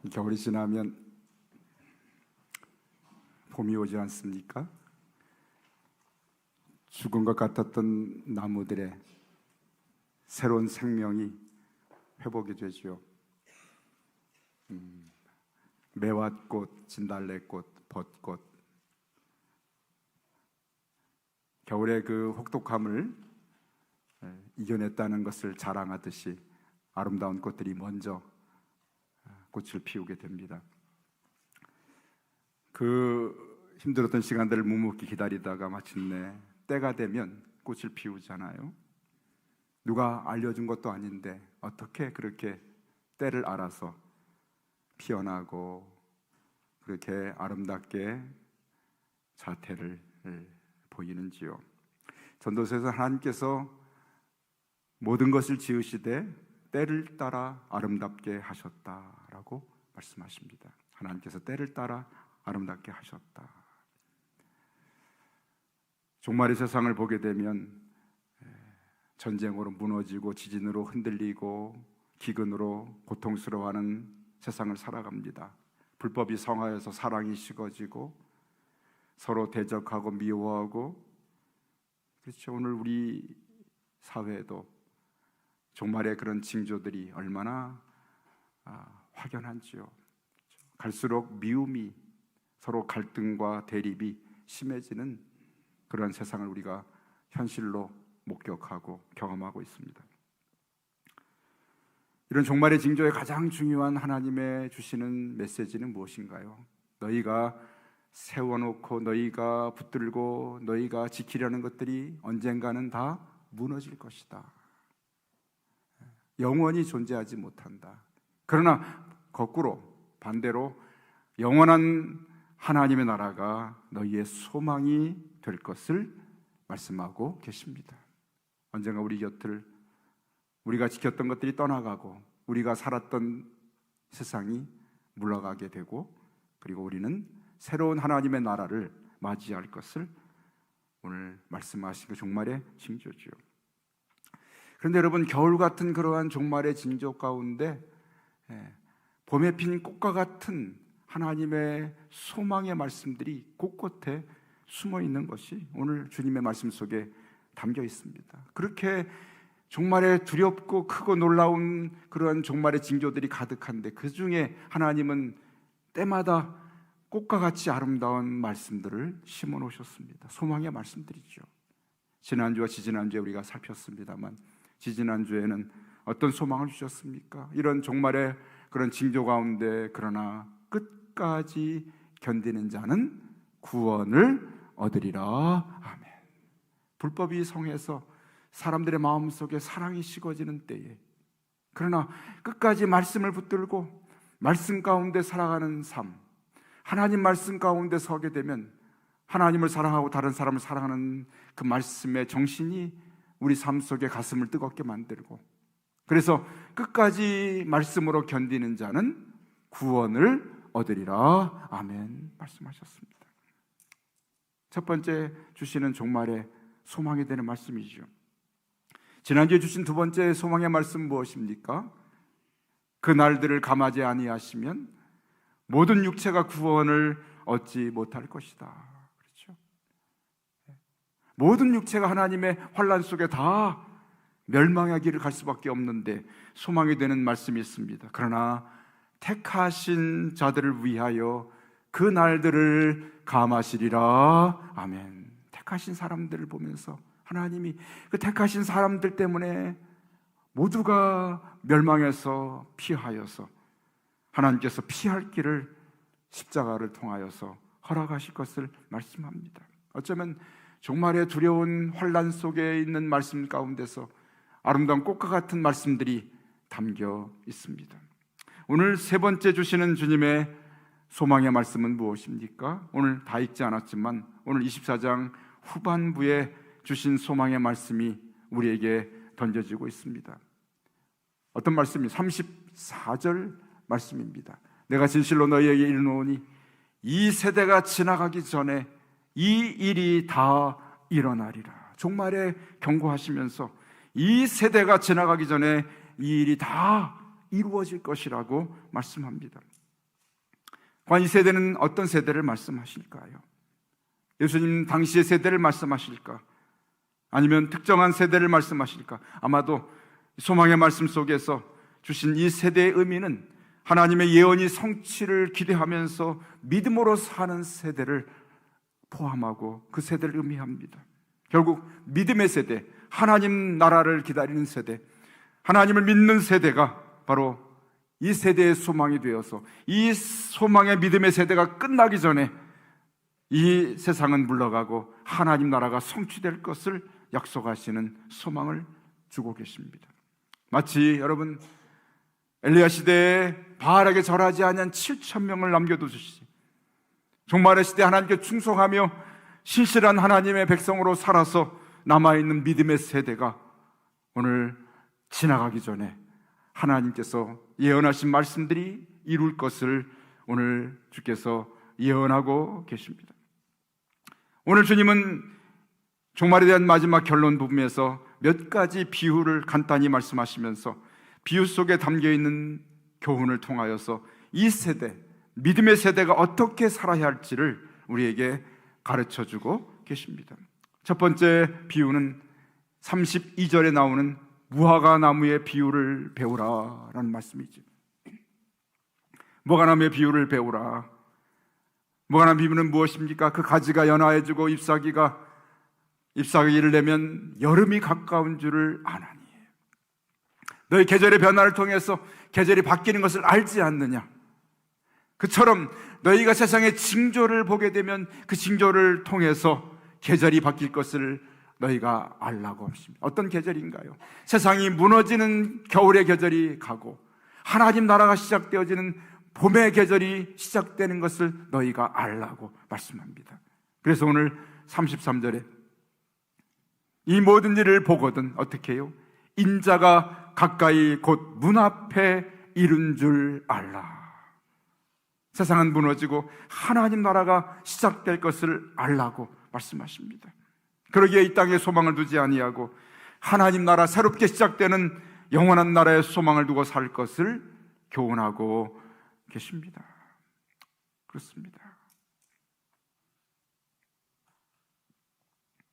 겨울이 지나면 봄이 오지 않습니까? 죽은 것 같았던 나무들의 새로운 생명이 회복이 되죠. 매화꽃, 진달래꽃, 벚꽃, 겨울의 그 혹독함을 이겨냈다는 것을 자랑하듯이 아름다운 꽃들이 먼저 꽃을 피우게 됩니다. 그 힘들었던 시간들을 묵묵히 기다리다가 마침내 때가 되면 꽃을 피우잖아요. 누가 알려준 것도 아닌데 어떻게 그렇게 때를 알아서 피어나고 그렇게 아름답게 자태를 보이는지요. 전도서에서 하나님께서 모든 것을 지으시되 때를 따라 아름답게 하셨다라고 말씀하십니다. 하나님께서 때를 따라 아름답게 하셨다. 종말의 세상을 보게 되면 전쟁으로 무너지고 지진으로 흔들리고 기근으로 고통스러워하는 세상을 살아갑니다. 불법이 성하여서 사랑이 식어지고 서로 대적하고 미워하고, 그렇죠. 오늘 우리 사회에도 종말의 그런 징조들이 얼마나 확연한지요. 갈수록 미움이, 서로 갈등과 대립이 심해지는 그런 세상을 우리가 현실로 목격하고 경험하고 있습니다. 이런 종말의 징조의 가장 중요한 하나님의 주시는 메시지는 무엇인가요? 너희가 세워놓고 너희가 붙들고 너희가 지키려는 것들이 언젠가는 다 무너질 것이다. 영원히 존재하지 못한다. 그러나 거꾸로 반대로 영원한 하나님의 나라가 너희의 소망이 될 것을 말씀하고 계십니다. 언젠가 우리 곁을 우리가 지켰던 것들이 떠나가고 우리가 살았던 세상이 물러가게 되고, 그리고 우리는 새로운 하나님의 나라를 맞이할 것을 오늘 말씀하신 그 종말의 징조죠. 그런데 여러분, 겨울 같은 그러한 종말의 징조 가운데 봄에 핀 꽃과 같은 하나님의 소망의 말씀들이 곳곳에 숨어 있는 것이 오늘 주님의 말씀 속에 담겨 있습니다. 그렇게 종말에 두렵고 크고 놀라운 그러한 종말의 징조들이 가득한데 그 중에 하나님은 때마다 꽃과 같이 아름다운 말씀들을 심어 놓으셨습니다. 소망의 말씀들이죠. 지난주와 지지난주에 우리가 살폈습니다만 지지난주에는 어떤 소망을 주셨습니까? 이런 종말의 그런 징조 가운데 그러나 끝까지 견디는 자는 구원을 얻으리라. 아멘. 불법이 성해서 사람들의 마음속에 사랑이 식어지는 때에, 그러나 끝까지 말씀을 붙들고 말씀 가운데 살아가는 삶, 하나님 말씀 가운데 서게 되면 하나님을 사랑하고 다른 사람을 사랑하는 그 말씀의 정신이 우리 삶 속에 가슴을 뜨겁게 만들고, 그래서 끝까지 말씀으로 견디는 자는 구원을 얻으리라. 아멘 말씀하셨습니다. 첫 번째 주시는 종말의 소망이 되는 말씀이죠. 지난주에 주신 두 번째 소망의 말씀 무엇입니까? 그 날들을 감하지 아니하시면 모든 육체가 구원을 얻지 못할 것이다. 그렇죠? 모든 육체가 하나님의 환난 속에 다 멸망의 길을 갈 수밖에 없는데 소망이 되는 말씀이 있습니다. 그러나 택하신 자들을 위하여 그 날들을 감하시리라. 아멘. 택하신 사람들을 보면서 하나님이 그 택하신 사람들 때문에 모두가 멸망해서 피하여서 하나님께서 피할 길을 십자가를 통하여서 허락하실 것을 말씀합니다. 어쩌면 종말의 두려운 환난 속에 있는 말씀 가운데서 아름다운 꽃과 같은 말씀들이 담겨 있습니다. 오늘 세 번째 주시는 주님의 소망의 말씀은 무엇입니까? 오늘 다 읽지 않았지만 오늘 24장 후반부에 주신 소망의 말씀이 우리에게 던져지고 있습니다. 어떤 말씀이 34절 말씀입니다. 내가 진실로 너희에게 이르노니 이 세대가 지나가기 전에 이 일이 다 일어나리라. 종말에 경고하시면서 이 세대가 지나가기 전에 이 일이 다 이루어질 것이라고 말씀합니다. 과연 이 세대는 어떤 세대를 말씀하실까요? 예수님 당시의 세대를 말씀하실까? 아니면 특정한 세대를 말씀하실까? 아마도 소망의 말씀 속에서 주신 이 세대의 의미는 하나님의 예언이 성취를 기대하면서 믿음으로 사는 세대를 포함하고 그 세대를 의미합니다. 결국 믿음의 세대, 하나님 나라를 기다리는 세대, 하나님을 믿는 세대가 바로 이 세대의 소망이 되어서 이 소망의 믿음의 세대가 끝나기 전에 이 세상은 물러가고 하나님 나라가 성취될 것을 약속하시는 소망을 주고 계십니다. 마치 여러분 엘리야 시대에 바알에게 절하지 아니한 7,000명을 남겨두시지 종말의 시대 하나님께 충성하며 신실한 하나님의 백성으로 살아서 남아있는 믿음의 세대가 오늘 지나가기 전에 하나님께서 예언하신 말씀들이 이룰 것을 오늘 주께서 예언하고 계십니다. 오늘 주님은 종말에 대한 마지막 결론 부분에서 몇 가지 비유를 간단히 말씀하시면서 비유 속에 담겨있는 교훈을 통하여서 이 세대, 믿음의 세대가 어떻게 살아야 할지를 우리에게 가르쳐주고 계십니다. 첫 번째 비유는 32절에 나오는 무화과 나무의 비유를 배우라라는 말씀이죠. 무화과나무의 비유를 배우라. 무화과나무 비유는 무엇입니까? 그 가지가 연화해지고 잎사귀를 내면 여름이 가까운 줄을 아나니 너희 계절의 변화를 통해서 계절이 바뀌는 것을 알지 않느냐? 그처럼 너희가 세상의 징조를 보게 되면 그 징조를 통해서 계절이 바뀔 것을 너희가 알라고 하십니다. 어떤 계절인가요? 세상이 무너지는 겨울의 계절이 가고 하나님 나라가 시작되어지는 봄의 계절이 시작되는 것을 너희가 알라고 말씀합니다. 그래서 오늘 33절에 이 모든 일을 보거든 어떻게 해요? 인자가 가까이 곧 문 앞에 이른 줄 알라. 세상은 무너지고 하나님 나라가 시작될 것을 알라고 말씀하십니다. 그러기에 이 땅에 소망을 두지 아니하고 하나님 나라 새롭게 시작되는 영원한 나라에 소망을 두고 살 것을 교훈하고 계십니다. 그렇습니다.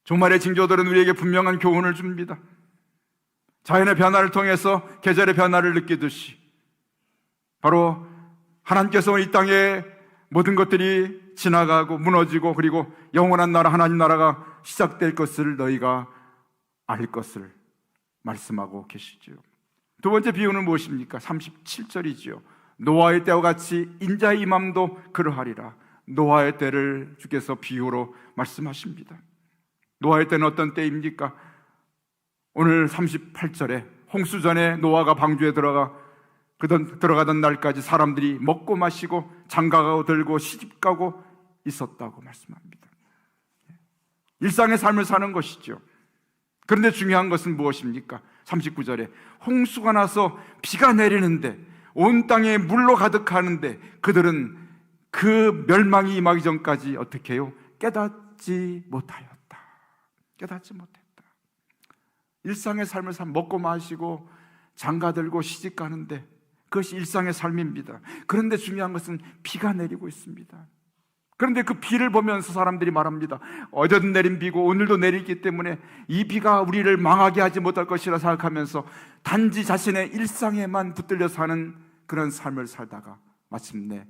종말의 징조들은 우리에게 분명한 교훈을 줍니다. 자연의 변화를 통해서 계절의 변화를 느끼듯이 바로 하나님께서 이 땅에 모든 것들이 지나가고 무너지고 그리고 영원한 나라 하나님 나라가 시작될 것을 너희가 알 것을 말씀하고 계시지요. 두 번째 비유는 무엇입니까? 37절이지요. 노아의 때와 같이 인자의 임함도 그러하리라. 노아의 때를 주께서 비유로 말씀하십니다. 노아의 때는 어떤 때입니까? 오늘 38절에 홍수전에 노아가 방주에 들어가던 날까지 사람들이 먹고 마시고 장가가고 들고 시집가고 있었다고 말씀합니다. 일상의 삶을 사는 것이죠. 그런데 중요한 것은 무엇입니까? 39절에 홍수가 나서 비가 내리는데 온 땅에 물로 가득하는데 그들은 그 멸망이 임하기 전까지 어떻게 해요? 깨닫지 못하였다. 깨닫지 못했다. 일상의 삶을 먹고 마시고 장가들고 시집가는데 그것이 일상의 삶입니다. 그런데 중요한 것은 비가 내리고 있습니다. 그런데 그 비를 보면서 사람들이 말합니다. 어제도 내린 비고 오늘도 내리기 때문에 이 비가 우리를 망하게 하지 못할 것이라 생각하면서 단지 자신의 일상에만 붙들려 사는 그런 삶을 살다가 마침내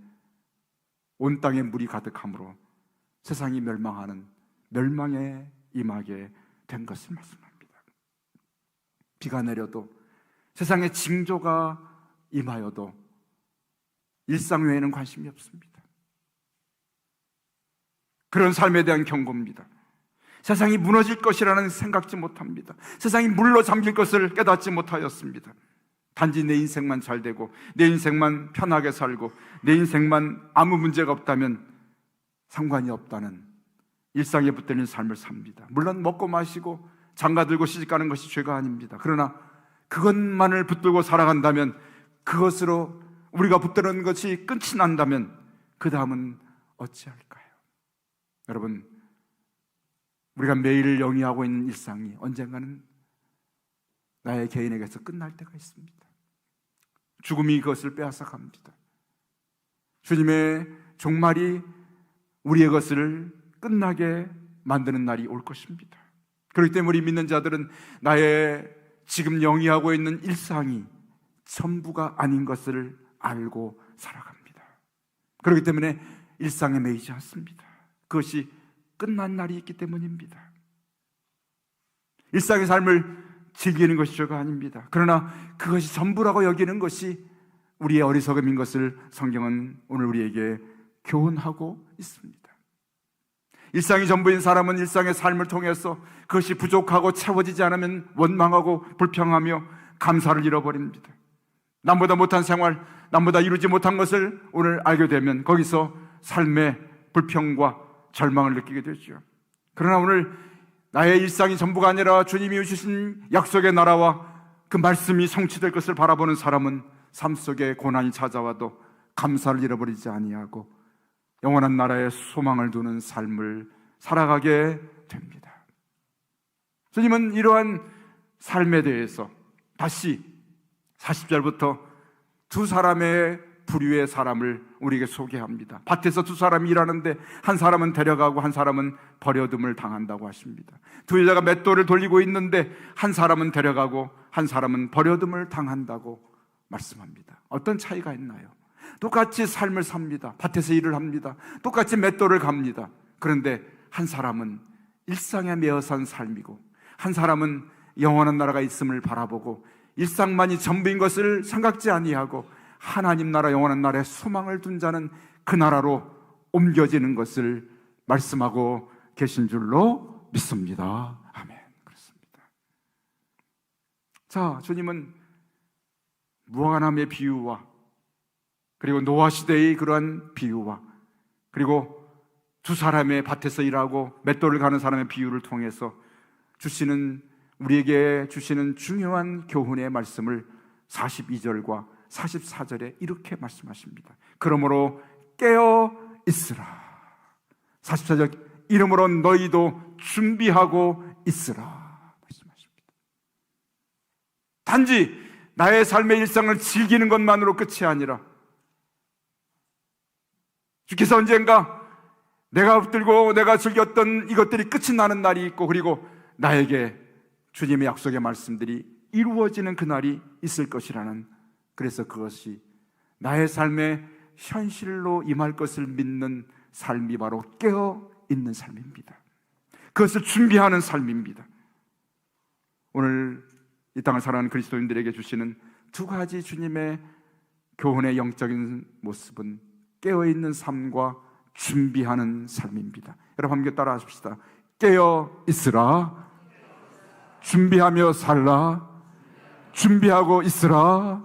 온 땅에 물이 가득함으로 세상이 멸망하는 멸망에 임하게 된 것을 말씀합니다. 비가 내려도 세상에 징조가 임하여도 일상 외에는 관심이 없습니다. 그런 삶에 대한 경고입니다. 세상이 무너질 것이라는 생각지 못합니다. 세상이 물로 잠길 것을 깨닫지 못하였습니다. 단지 내 인생만 잘 되고 내 인생만 편하게 살고 내 인생만 아무 문제가 없다면 상관이 없다는 일상에 붙들린 삶을 삽니다. 물론 먹고 마시고 장가들고 시집가는 것이 죄가 아닙니다. 그러나 그것만을 붙들고 살아간다면, 그것으로 우리가 붙드는 것이 끝이 난다면 그 다음은 어찌할까요? 여러분, 우리가 매일 영위하고 있는 일상이 언젠가는 나의 개인에게서 끝날 때가 있습니다. 죽음이 그것을 빼앗아 갑니다. 주님의 종말이 우리의 것을 끝나게 만드는 날이 올 것입니다. 그렇기 때문에 우리 믿는 자들은 나의 지금 영위하고 있는 일상이 전부가 아닌 것을 알고 살아갑니다. 그렇기 때문에 일상에 매이지 않습니다. 그것이 끝난 날이 있기 때문입니다. 일상의 삶을 즐기는 것이 죄가 아닙니다. 그러나 그것이 전부라고 여기는 것이 우리의 어리석음인 것을 성경은 오늘 우리에게 교훈하고 있습니다. 일상이 전부인 사람은 일상의 삶을 통해서 그것이 부족하고 채워지지 않으면 원망하고 불평하며 감사를 잃어버립니다. 남보다 못한 생활, 남보다 이루지 못한 것을 오늘 알게 되면 거기서 삶의 불평과 절망을 느끼게 되죠. 그러나 오늘 나의 일상이 전부가 아니라 주님이 주신 약속의 나라와 그 말씀이 성취될 것을 바라보는 사람은 삶 속에 고난이 찾아와도 감사를 잃어버리지 아니하고 영원한 나라에 소망을 두는 삶을 살아가게 됩니다. 주님은 이러한 삶에 대해서 다시 40절부터 두 사람의 부류의 사람을 우리에게 소개합니다. 밭에서 두 사람이 일하는데 한 사람은 데려가고 한 사람은 버려둠을 당한다고 하십니다. 두 여자가 맷돌을 돌리고 있는데 한 사람은 데려가고 한 사람은 버려둠을 당한다고 말씀합니다. 어떤 차이가 있나요? 똑같이 삶을 삽니다. 밭에서 일을 합니다. 똑같이 맷돌을 갑니다. 그런데 한 사람은 일상에 매여 산 삶이고 한 사람은 영원한 나라가 있음을 바라보고 일상만이 전부인 것을 생각지 아니하고 하나님 나라 영원한 나라에 소망을 둔 자는 그 나라로 옮겨지는 것을 말씀하고 계신 줄로 믿습니다. 아멘. 그렇습니다. 자, 주님은 무화과나무의 비유와 그리고 노아 시대의 그러한 비유와 그리고 두 사람의 밭에서 일하고 맷돌을 가는 사람의 비유를 통해서 우리에게 주시는 중요한 교훈의 말씀을 42절과 44절에 이렇게 말씀하십니다. 그러므로 깨어 있으라. 44절 이러므로 너희도 준비하고 있으라 말씀하십니다. 단지 나의 삶의 일상을 즐기는 것만으로 끝이 아니라 주께서 언젠가 내가 붙들고 내가 즐겼던 이것들이 끝이 나는 날이 있고 그리고 나에게 주님의 약속의 말씀들이 이루어지는 그날이 있을 것이라는, 그래서 그것이 나의 삶의 현실로 임할 것을 믿는 삶이 바로 깨어있는 삶입니다. 그것을 준비하는 삶입니다. 오늘 이 땅을 살아가는 그리스도인들에게 주시는 두 가지 주님의 교훈의 영적인 모습은 깨어있는 삶과 준비하는 삶입니다. 여러분 함께 따라 하십시다. 깨어있으라, 준비하며 살라, 준비하고 있으라.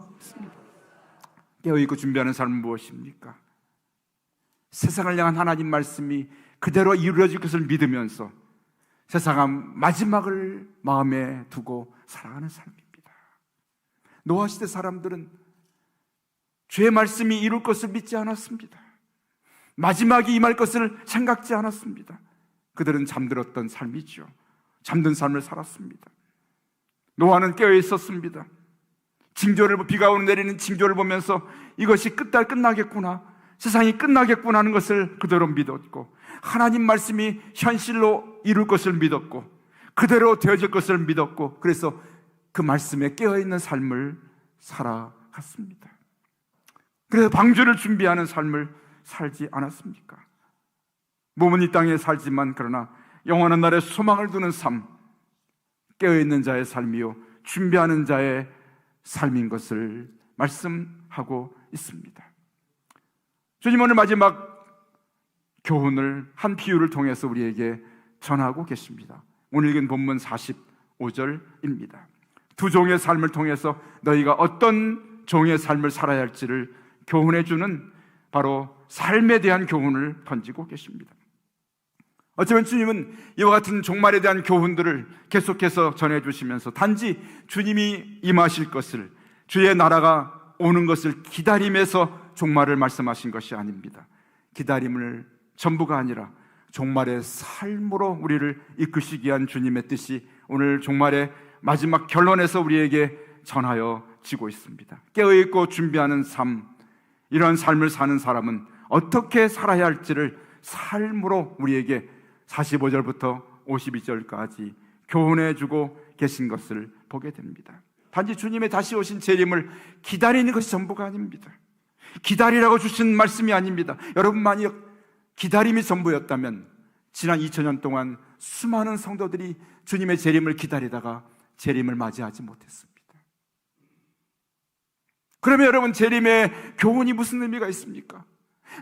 깨어있고 준비하는 삶은 무엇입니까? 세상을 향한 하나님 말씀이 그대로 이루어질 것을 믿으면서 세상의 마지막을 마음에 두고 살아가는 삶입니다. 노아 시대 사람들은 주의 말씀이 이룰 것을 믿지 않았습니다. 마지막이 임할 것을 생각지 않았습니다. 그들은 잠들었던 삶이죠. 잠든 삶을 살았습니다. 노아는 깨어 있었습니다. 비가 오는 내리는 징조를 보면서 이것이 끝나겠구나, 세상이 끝나겠구나 하는 것을 그대로 믿었고, 하나님 말씀이 현실로 이룰 것을 믿었고, 그대로 되어질 것을 믿었고, 그래서 그 말씀에 깨어있는 삶을 살아갔습니다. 그래서 방주를 준비하는 삶을 살지 않았습니까? 몸은 이 땅에 살지만 그러나 영원한 날에 소망을 두는 삶, 깨어있는 자의 삶이요 준비하는 자의 삶인 것을 말씀하고 있습니다. 주님 오늘 마지막 교훈을 한 비유를 통해서 우리에게 전하고 계십니다. 오늘 읽은 본문 45절입니다. 두 종의 삶을 통해서 너희가 어떤 종의 삶을 살아야 할지를 교훈해 주는 바로 삶에 대한 교훈을 던지고 계십니다. 어쩌면 주님은 이와 같은 종말에 대한 교훈들을 계속해서 전해주시면서 단지 주님이 임하실 것을, 주의 나라가 오는 것을 기다림에서 종말을 말씀하신 것이 아닙니다. 기다림을 전부가 아니라 종말의 삶으로 우리를 이끄시기 위한 주님의 뜻이 오늘 종말의 마지막 결론에서 우리에게 전하여지고 있습니다. 깨어있고 준비하는 삶, 이런 삶을 사는 사람은 어떻게 살아야 할지를 삶으로 우리에게 45절부터 52절까지 교훈해 주고 계신 것을 보게 됩니다. 단지 주님의 다시 오신 재림을 기다리는 것이 전부가 아닙니다. 기다리라고 주신 말씀이 아닙니다. 여러분만이 기다림이 전부였다면 지난 2000년 동안 수많은 성도들이 주님의 재림을 기다리다가 재림을 맞이하지 못했습니다. 그러면 여러분, 재림의 교훈이 무슨 의미가 있습니까?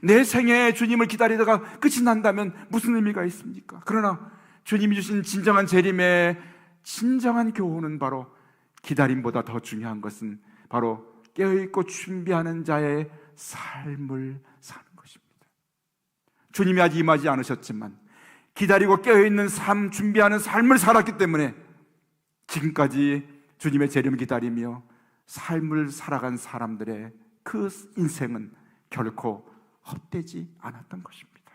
내 생애에 주님을 기다리다가 끝이 난다면 무슨 의미가 있습니까? 그러나 주님이 주신 진정한 재림의 진정한 교훈은 바로 기다림보다 더 중요한 것은 바로 깨어있고 준비하는 자의 삶을 사는 것입니다. 주님이 아직 임하지 않으셨지만 기다리고 깨어있는 삶, 준비하는 삶을 살았기 때문에 지금까지 주님의 재림을 기다리며 삶을 살아간 사람들의 그 인생은 결코 헛되지 않았던 것입니다.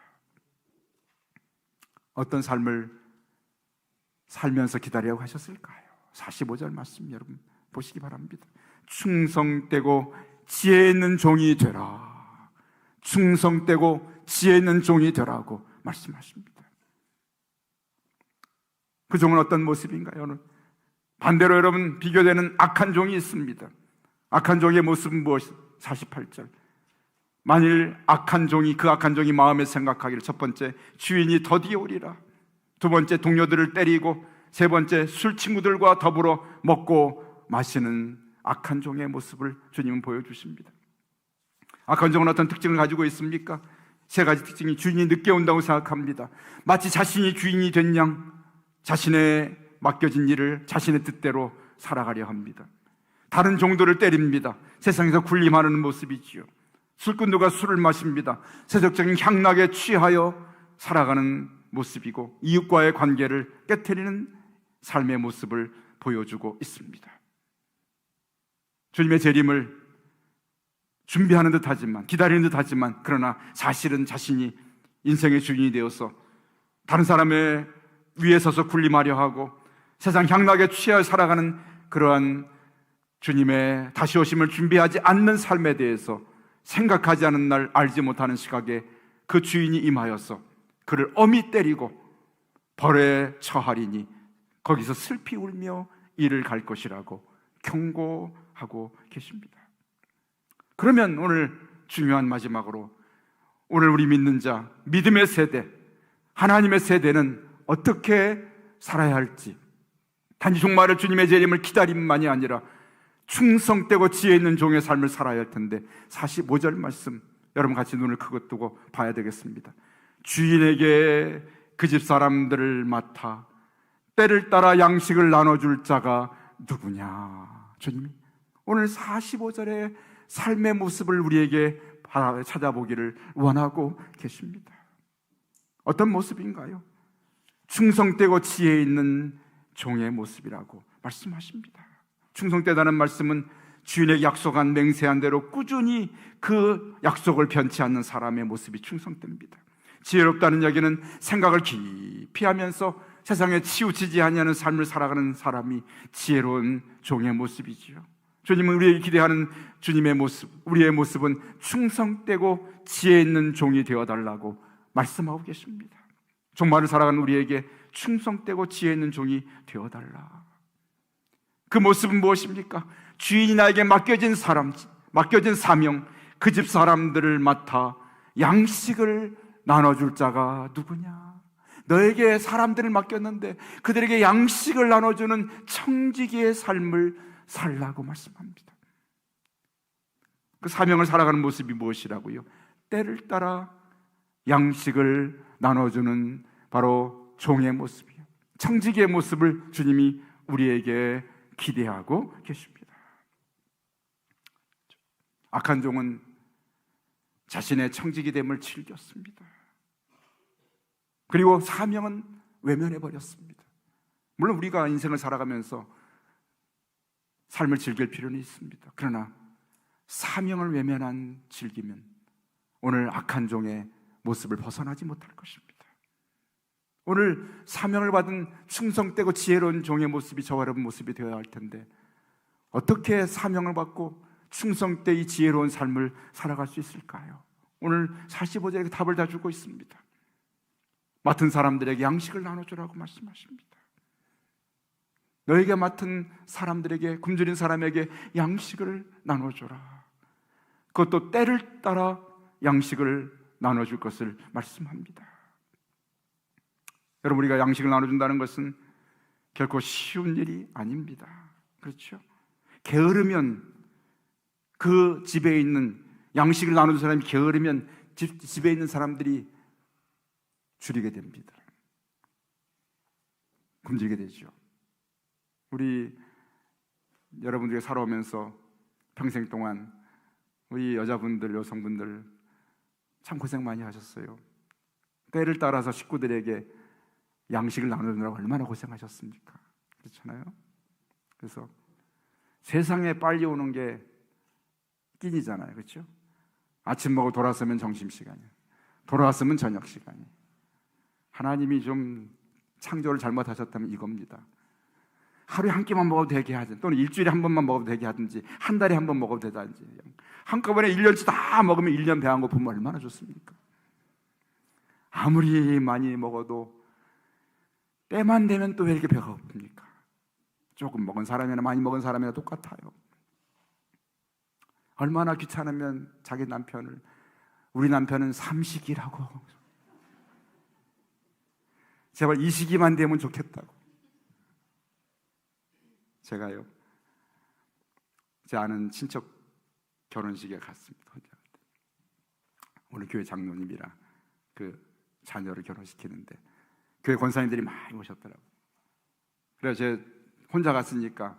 어떤 삶을 살면서 기다리라고 하셨을까요? 45절 말씀 여러분 보시기 바랍니다. 충성되고 지혜 있는 종이 되라. 충성되고 지혜 있는 종이 되라고 말씀하십니다. 그 종은 어떤 모습인가요? 반대로 여러분 비교되는 악한 종이 있습니다. 악한 종의 모습은 무엇이? 48절. 만일 그 악한 종이 마음에 생각하기를, 첫 번째 주인이 더디에 오리라, 두 번째 동료들을 때리고, 세 번째 술 친구들과 더불어 먹고 마시는 악한 종의 모습을 주님은 보여주십니다. 악한 종은 어떤 특징을 가지고 있습니까? 세 가지 특징이 주인이 늦게 온다고 생각합니다. 마치 자신이 주인이 된 양 자신의 맡겨진 일을 자신의 뜻대로 살아가려 합니다. 다른 종들을 때립니다. 세상에서 군림하는 모습이지요. 술꾼들과 술을 마십니다. 세속적인 향락에 취하여 살아가는 모습이고 이웃과의 관계를 깨트리는 삶의 모습을 보여주고 있습니다. 주님의 재림을 준비하는 듯하지만, 기다리는 듯하지만, 그러나 사실은 자신이 인생의 주인이 되어서 다른 사람의 위에 서서 군림하려 하고 세상 향락에 취하여 살아가는 그러한 주님의 다시 오심을 준비하지 않는 삶에 대해서 생각하지 않은 날, 알지 못하는 시각에 그 주인이 임하여서 그를 엄히 때리고 벌에 처하리니 거기서 슬피 울며 이를 갈 것이라고 경고하고 계십니다. 그러면 오늘 중요한 마지막으로, 오늘 우리 믿는 자, 믿음의 세대, 하나님의 세대는 어떻게 살아야 할지, 단지 종말을 주님의 재림을 기다림만이 아니라 충성되고 지혜 있는 종의 삶을 살아야 할 텐데 45절 말씀 여러분 같이 눈을 크게 뜨고 봐야 되겠습니다. 주인에게 그 집 사람들을 맡아 때를 따라 양식을 나눠줄 자가 누구냐. 주님이 오늘 45절의 삶의 모습을 우리에게 찾아보기를 원하고 계십니다. 어떤 모습인가요? 충성되고 지혜 있는 종의 모습이라고 말씀하십니다. 충성되다는 말씀은 주인에게 약속한 맹세한 대로 꾸준히 그 약속을 변치 않는 사람의 모습이 충성됩니다. 지혜롭다는 이야기는 생각을 깊이 하면서 세상에 치우치지 아니하는 삶을 살아가는 사람이 지혜로운 종의 모습이지요. 주님은 우리에게 기대하는 주님의 모습, 우리의 모습은 충성되고 지혜 있는 종이 되어달라고 말씀하고 계십니다. 종말을 살아가는 우리에게 충성되고 지혜 있는 종이 되어달라. 그 모습은 무엇입니까? 주인이 나에게 맡겨진 사명, 그 집 사람들을 맡아 양식을 나눠줄 자가 누구냐? 너에게 사람들을 맡겼는데 그들에게 양식을 나눠주는 청지기의 삶을 살라고 말씀합니다. 그 사명을 살아가는 모습이 무엇이라고요? 때를 따라 양식을 나눠주는 바로 종의 모습이요, 청지기의 모습을 주님이 우리에게 기대하고 계십니다. 악한 종은 자신의 청지기됨을 즐겼습니다. 그리고 사명은 외면해버렸습니다. 물론 우리가 인생을 살아가면서 삶을 즐길 필요는 있습니다. 그러나 사명을 외면한 즐기면 오늘 악한 종의 모습을 벗어나지 못할 것입니다. 오늘 사명을 받은 충성되고 지혜로운 종의 모습이 저와 여러분 모습이 되어야 할 텐데 어떻게 사명을 받고 충성되이 지혜로운 삶을 살아갈 수 있을까요? 오늘 45절에 답을 다 주고 있습니다. 맡은 사람들에게 양식을 나눠주라고 말씀하십니다. 너에게 맡은 사람들에게, 굶주린 사람에게 양식을 나눠줘라. 그것도 때를 따라 양식을 나눠줄 것을 말씀합니다. 여러분, 우리가 양식을 나눠준다는 것은 결코 쉬운 일이 아닙니다. 그렇죠? 게으르면, 그 집에 있는, 양식을 나눠준 사람이 게으르면 집에 있는 사람들이 줄이게 됩니다. 굶주리게 되죠. 우리 여러분들이 살아오면서 평생 동안 우리 여자분들, 여성분들 참 고생 많이 하셨어요. 때를 따라서 식구들에게 양식을 나누느라고 얼마나 고생하셨습니까? 그렇잖아요. 그래서 세상에 빨리 오는 게 끼니잖아요. 그렇죠? 아침 먹고 돌아서면 점심시간이에요. 돌아왔으면 저녁시간이에요. 하나님이 좀 창조를 잘못하셨다면 이겁니다. 하루에 한 끼만 먹어도 되게 하든지, 또는 일주일에 한 번만 먹어도 되게 하든지, 한 달에 한 번 먹어도 되든지, 한꺼번에 1년치 다 먹으면 1년 배 안 고프면 얼마나 좋습니까? 아무리 많이 먹어도 때만 되면 또 왜 이렇게 배가 고픕니까? 조금 먹은 사람이나 많이 먹은 사람이나 똑같아요. 얼마나 귀찮으면 자기 남편을, 우리 남편은 삼식이라고, 제발 이 시기만 되면 좋겠다고. 제가요, 제 아는 친척 결혼식에 갔습니다. 오늘 교회 장로님이랑 그 자녀를 결혼시키는데 교회 권사님들이 많이 오셨더라고요. 그래서 제가 혼자 갔으니까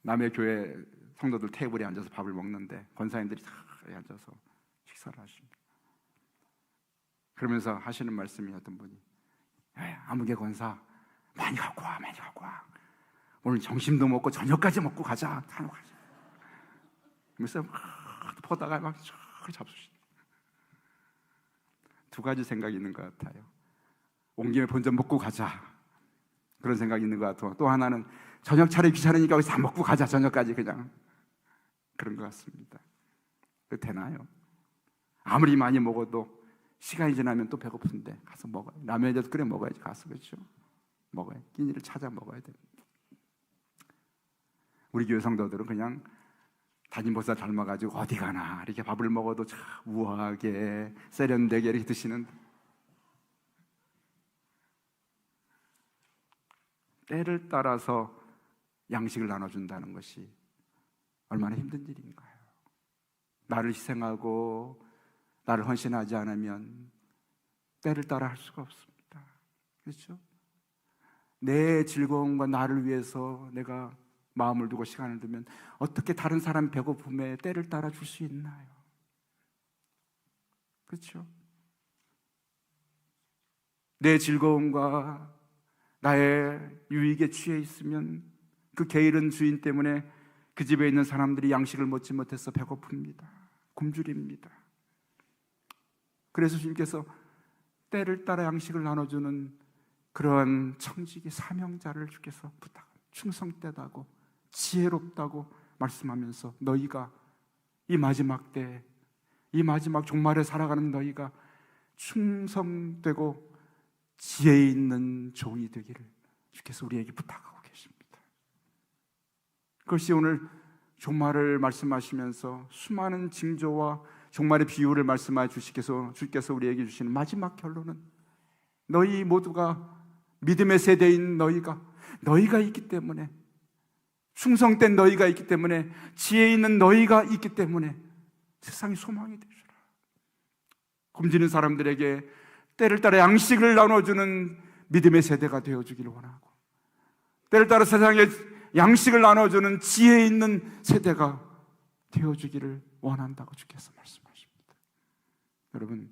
남의 교회 성도들 테이블에 앉아서 밥을 먹는데 권사님들이 다 앉아서 식사를 하십니다. 그러면서 하시는 말씀이, 어떤 분이 아무개 권사 많이 갖고 와, 많이 갖고 와. 오늘 점심도 먹고 저녁까지 먹고 가자. 그러면서 막 퍼다가 막 잡수시죠. 두 가지 생각이 있는 것 같아요. 온 김에 본전 먹고 가자, 그런 생각이 있는 것 같고, 또 하나는 저녁 차례 귀찮으니까 다 먹고 가자, 저녁까지, 그냥 그런 것 같습니다. 되나요? 아무리 많이 먹어도 시간이 지나면 또 배고픈데 가서 먹어요. 라면이라도 끓여 먹어야지, 가서. 그렇죠? 먹어요. 끼니를 찾아 먹어야 됩니다. 우리 교회 성도들은 그냥 담임목사 닮아가지고 어디 가나 이렇게 밥을 먹어도 참 우아하게 세련되게 이렇게 드시는, 때를 따라서 양식을 나눠준다는 것이 얼마나 힘든 일인가요? 나를 희생하고 나를 헌신하지 않으면 때를 따라 할 수가 없습니다. 그렇죠? 내 즐거움과 나를 위해서 내가 마음을 두고 시간을 두면 어떻게 다른 사람 배고픔에 때를 따라 줄 수 있나요? 그렇죠? 내 즐거움과 나의 유익에 취해 있으면 그 게으른 주인 때문에 그 집에 있는 사람들이 양식을 먹지 못해서 배고픕니다. 굶주립니다. 그래서 주님께서 때를 따라 양식을 나눠주는 그러한 청지기 사명자를 주께서 충성되다고 지혜롭다고 말씀하면서, 너희가 이 마지막 때, 이 마지막 종말에 살아가는 너희가 충성되고 지혜 있는 종이 되기를 주께서 우리에게 부탁하고 계십니다. 그것이 오늘 종말을 말씀하시면서 수많은 징조와 종말의 비유를 말씀하여 주께서 우리에게 주시는 마지막 결론은, 너희 모두가 믿음의 세대인 너희가 있기 때문에, 충성된 너희가 있기 때문에, 지혜 있는 너희가 있기 때문에 세상이 소망이 되주라. 굶주린 사람들에게 때를 따라 양식을 나눠주는 믿음의 세대가 되어주기를 원하고, 때를 따라 세상에 양식을 나눠주는 지혜 있는 세대가 되어주기를 원한다고 주께서 말씀하십니다. 여러분,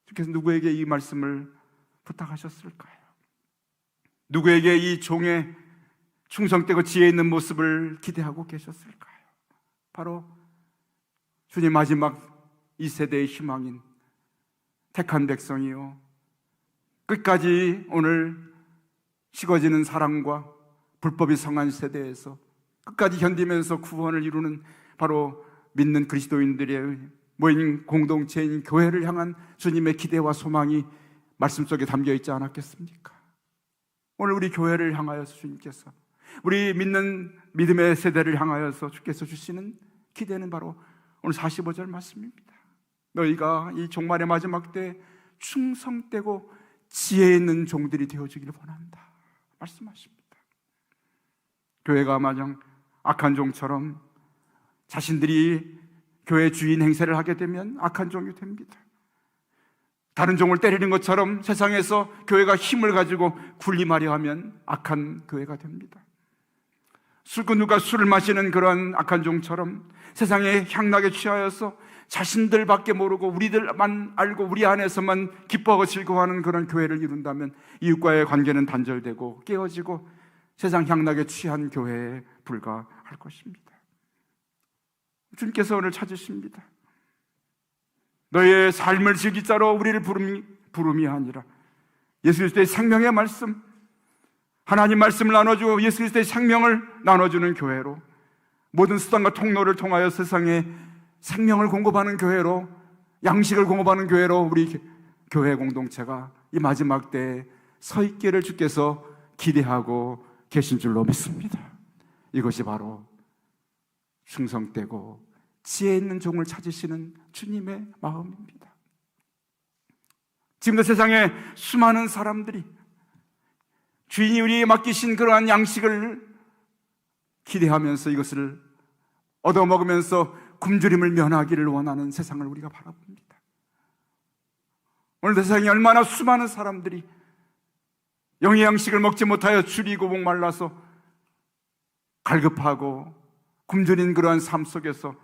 주께서 누구에게 이 말씀을 부탁하셨을까요? 누구에게 이 종의 충성되고 지혜 있는 모습을 기대하고 계셨을까요? 바로 주님 마지막 이 세대의 희망인 택한 백성이요, 끝까지 오늘 식어지는 사랑과 불법이 성한 세대에서 끝까지 견디면서 구원을 이루는 바로 믿는 그리스도인들의 모인 공동체인 교회를 향한 주님의 기대와 소망이 말씀 속에 담겨 있지 않았겠습니까? 오늘 우리 교회를 향하여서 주님께서, 우리 믿는 믿음의 세대를 향하여서 주께서 주시는 기대는 바로 오늘 45절 말씀입니다. 너희가 이 종말의 마지막 때 충성되고 지혜 있는 종들이 되어주기를 원한다 말씀하십니다. 교회가 마냥 악한 종처럼 자신들이 교회 주인 행세를 하게 되면 악한 종이 됩니다. 다른 종을 때리는 것처럼 세상에서 교회가 힘을 가지고 군림하려 하면 악한 교회가 됩니다. 술꾼들과 술을 마시는 그런 악한 종처럼 세상의 향락에 취하여서 자신들밖에 모르고 우리들만 알고 우리 안에서만 기뻐하고 즐거워하는 그런 교회를 이룬다면 이웃과의 관계는 단절되고 깨어지고 세상 향락에 취한 교회에 불과할 것입니다. 주님께서 오늘 찾으십니다. 너의 삶을 즐길 자로 우리를 부름이 아니라 예수 그리스도의 생명의 말씀, 하나님 말씀을 나눠주고 예수 그리스도의 생명을 나눠주는 교회로, 모든 수단과 통로를 통하여 세상에 생명을 공급하는 교회로, 양식을 공급하는 교회로 우리 교회 공동체가 이 마지막 때에 서 있기를 주께서 기대하고 계신 줄로 믿습니다. 이것이 바로 충성되고 지혜 있는 종을 찾으시는 주님의 마음입니다. 지금도 세상에 수많은 사람들이 주인이 우리에게 맡기신 그러한 양식을 기대하면서 이것을 얻어먹으면서 굶주림을 면하기를 원하는 세상을 우리가 바라봅니다. 오늘 세상에 얼마나 수많은 사람들이 영의 양식을 먹지 못하여 줄이고 목말라서 갈급하고 굶주린 그러한 삶 속에서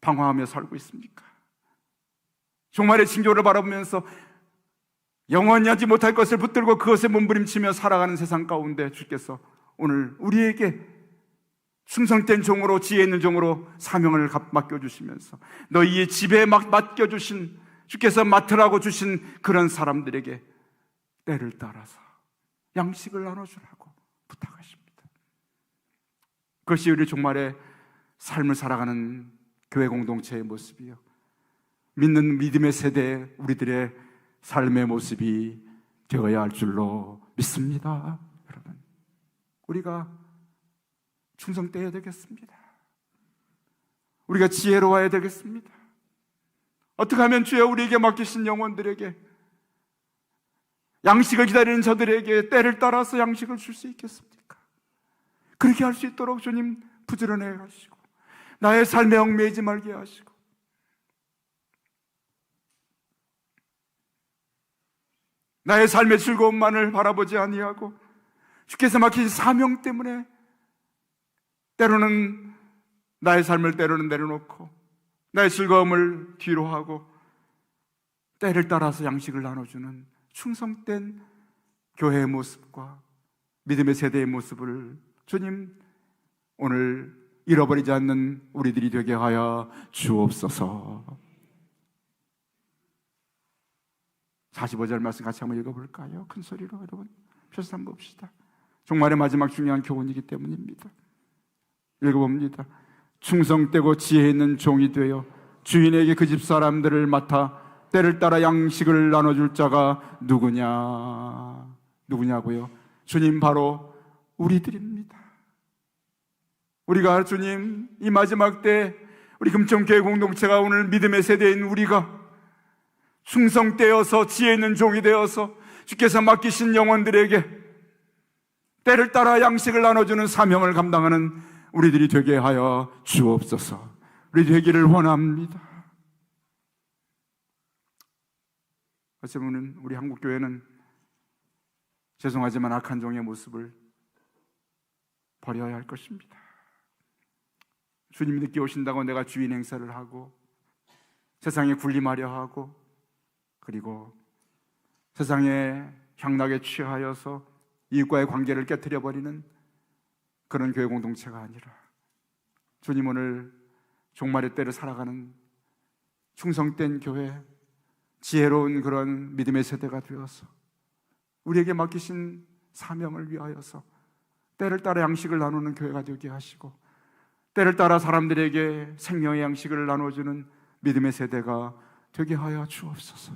방황하며 살고 있습니까? 종말의 징조를 바라보면서 영원히 하지 못할 것을 붙들고 그것에 몸부림치며 살아가는 세상 가운데 주께서 오늘 우리에게 충성된 종으로, 지혜 있는 종으로 사명을 맡겨주시면서 너희의 집에 맡겨주신, 주께서 맡으라고 주신 그런 사람들에게 때를 따라서 양식을 나눠주라고 부탁하십니다. 그것이 우리 종말의 삶을 살아가는 교회 공동체의 모습이요, 믿는 믿음의 세대 우리들의 삶의 모습이 되어야 할 줄로 믿습니다. 여러분, 우리가 충성되어야 되겠습니다. 우리가 지혜로워야 되겠습니다. 어떻게 하면 주여 우리에게 맡기신 영혼들에게, 양식을 기다리는 저들에게 때를 따라서 양식을 줄 수 있겠습니까? 그렇게 할 수 있도록 주님 부지런해 하시고 나의 삶에 얽매이지 말게 하시고 나의 삶의 즐거움만을 바라보지 아니하고 주께서 맡기신 사명 때문에 때로는 나의 삶을 때로는 내려놓고 나의 즐거움을 뒤로 하고 때를 따라서 양식을 나눠주는 충성된 교회의 모습과 믿음의 세대의 모습을 주님 오늘 잃어버리지 않는 우리들이 되게 하여 주옵소서. 45절 말씀 같이 한번 읽어볼까요? 큰 소리로 여러분 펴서 한번 봅시다. 종말의 마지막 중요한 교훈이기 때문입니다. 읽어봅니다. 충성되고 지혜 있는 종이 되어 주인에게 그 집 사람들을 맡아 때를 따라 양식을 나눠줄 자가 누구냐고요? 주님, 바로 우리들입니다. 우리가 주님 이 마지막 때 우리 금천교회 공동체가 오늘 믿음의 세대인 우리가 충성되어서 지혜 있는 종이 되어서 주께서 맡기신 영혼들에게 때를 따라 양식을 나눠주는 사명을 감당하는 우리들이 되게 하여 주옵소서. 우리 되기를 원합니다. 어쩌면 우리 한국교회는 죄송하지만 악한 종의 모습을 버려야 할 것입니다. 주님이 늦게 오신다고 내가 주인 행세를 하고 세상에 군림하려 하고 그리고 세상의 향락에 취하여서 이웃과의 관계를 깨트려 버리는 그런 교회 공동체가 아니라 주님 오늘 종말의 때를 살아가는 충성된 교회, 지혜로운 그런 믿음의 세대가 되어서 우리에게 맡기신 사명을 위하여서 때를 따라 양식을 나누는 교회가 되게 하시고 때를 따라 사람들에게 생명의 양식을 나눠주는 믿음의 세대가 되게 하여 주옵소서.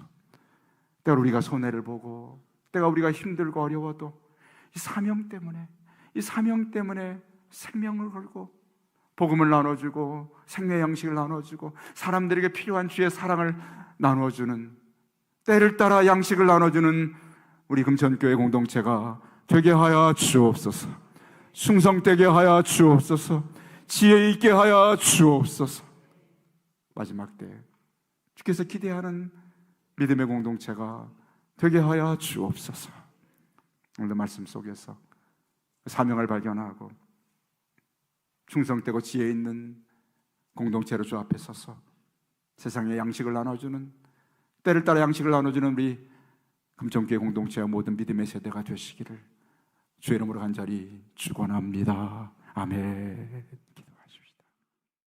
때로 우리가 손해를 보고, 때가 우리가 힘들고 어려워도 이 사명 때문에 생명을 걸고 복음을 나눠주고 생명 양식을 나눠주고 사람들에게 필요한 주의 사랑을 나눠주는, 때를 따라 양식을 나눠주는 우리 금천교회 공동체가 되게 하여 주옵소서. 충성되게 하여 주옵소서. 지혜 있게 하여 주옵소서. 마지막 때 주께서 기대하는 믿음의 공동체가 되게 하여 주옵소서. 오늘 말씀 속에서 사명을 발견하고 충성되고 지혜 있는 공동체로 주 앞에 서서 세상에 양식을 나눠주는, 때를 따라 양식을 나눠주는 우리 금천교회 공동체와 모든 믿음의 세대가 되시기를 주의 이름으로 간절히 축원합니다. 아멘.